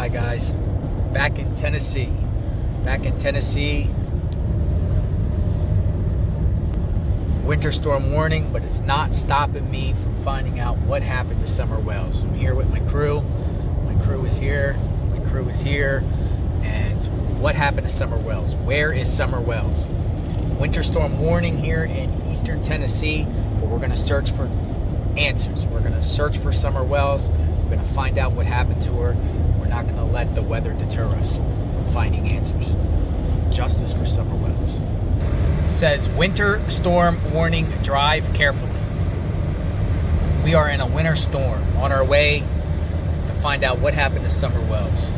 Hi guys, back in Tennessee. Winter storm warning, but it's not stopping me from finding out what happened to Summer Wells. I'm here with my crew. My crew is here. And what happened to Summer Wells? Where is Summer Wells? Winter storm warning here in eastern Tennessee, but we're going to search for answers. We're going to search for Summer Wells. We're going to find out what happened to her. We're not going to let the weather deter us from finding answers. Justice for Summer Wells. It says winter storm warning, drive carefully. We are in a winter storm on our way to find out what happened to Summer Wells.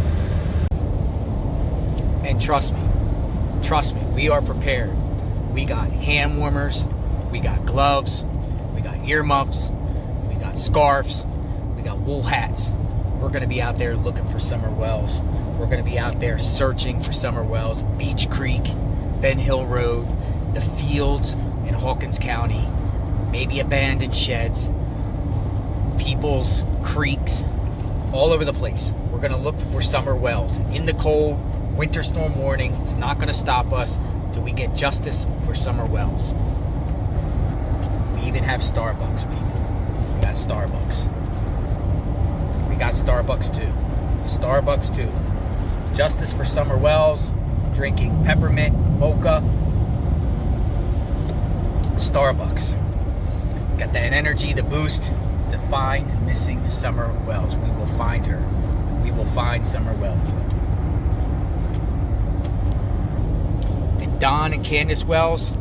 And trust me, we are prepared. We got hand warmers, we got gloves, we got earmuffs, we got scarves, we got wool hats. We're gonna be out there looking for Summer Wells. We're gonna be out there searching for Summer Wells, Beach Creek, Ben Hill Road, the fields in Hawkins County, maybe abandoned sheds, people's creeks, all over the place. We're gonna look for Summer Wells in the cold. Winter storm warning. It's not gonna stop us till we get justice for Summer Wells. We even have Starbucks, people. We got Starbucks. We got Starbucks too. Starbucks too. Justice for Summer Wells. Drinking peppermint, mocha. Starbucks. Got that energy, the boost to find missing Summer Wells. We will find her. We will find Summer Wells. And Don and Candus Wells,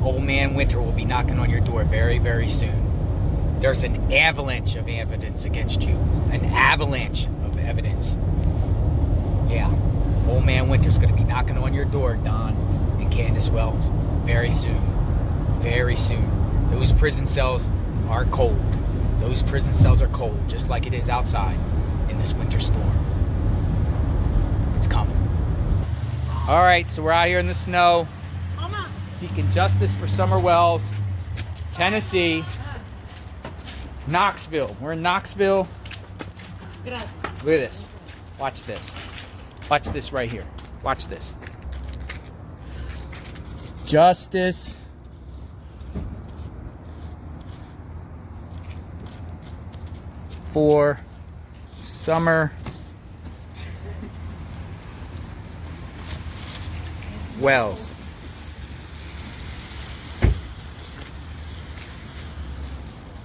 Old Man Winter will be knocking on your door very, very soon. There's an avalanche of evidence against you. An avalanche of evidence. Yeah. Old Man Winter's going to be knocking on your door, Don and Candus Wells, very soon. Very soon. Those prison cells are cold. Those prison cells are cold, just like it is outside in this winter storm. It's coming. All right, so we're out here in the snow, seeking justice for Summer Wells, Tennessee, Knoxville. We're in Knoxville. Look at this. Watch this. Watch this right here. Watch this. Justice for Summer Wells.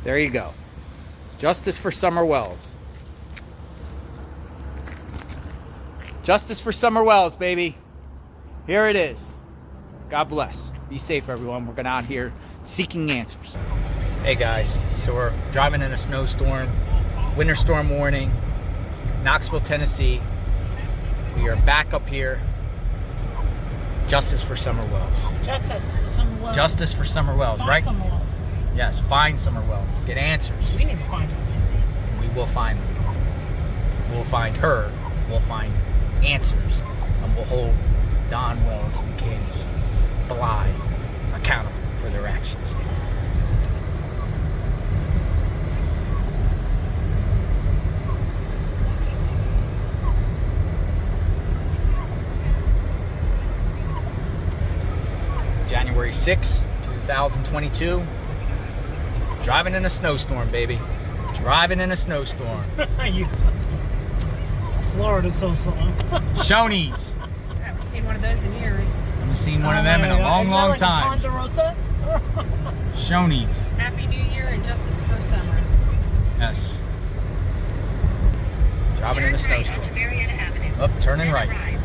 There you go. Justice for Summer Wells. Justice for Summer Wells, baby. Here it is. God bless. Be safe, everyone. We're going out here seeking answers. Hey guys, so we're driving in a snowstorm, winter storm warning, Knoxville, Tennessee. We are back up here. Justice for Summer Wells. Justice for Summer Wells. Justice for Summer Wells, Find right? Summer Wells. Yes, find Summer Wells. Get answers. We need to find her. We will find them. We'll find her. We'll find answers. And we'll hold Don Wells and Candus Bly accountable for their actions. January 6th, 2022. Driving in a snowstorm, baby. Driving in a snowstorm. Florida's so slow. Shoney's. I haven't seen one of those in years. I haven't seen one of them in a long, long time. Shoney's. Happy New Year and justice for summer. Yes. Driving in a snowstorm. Up, turning right.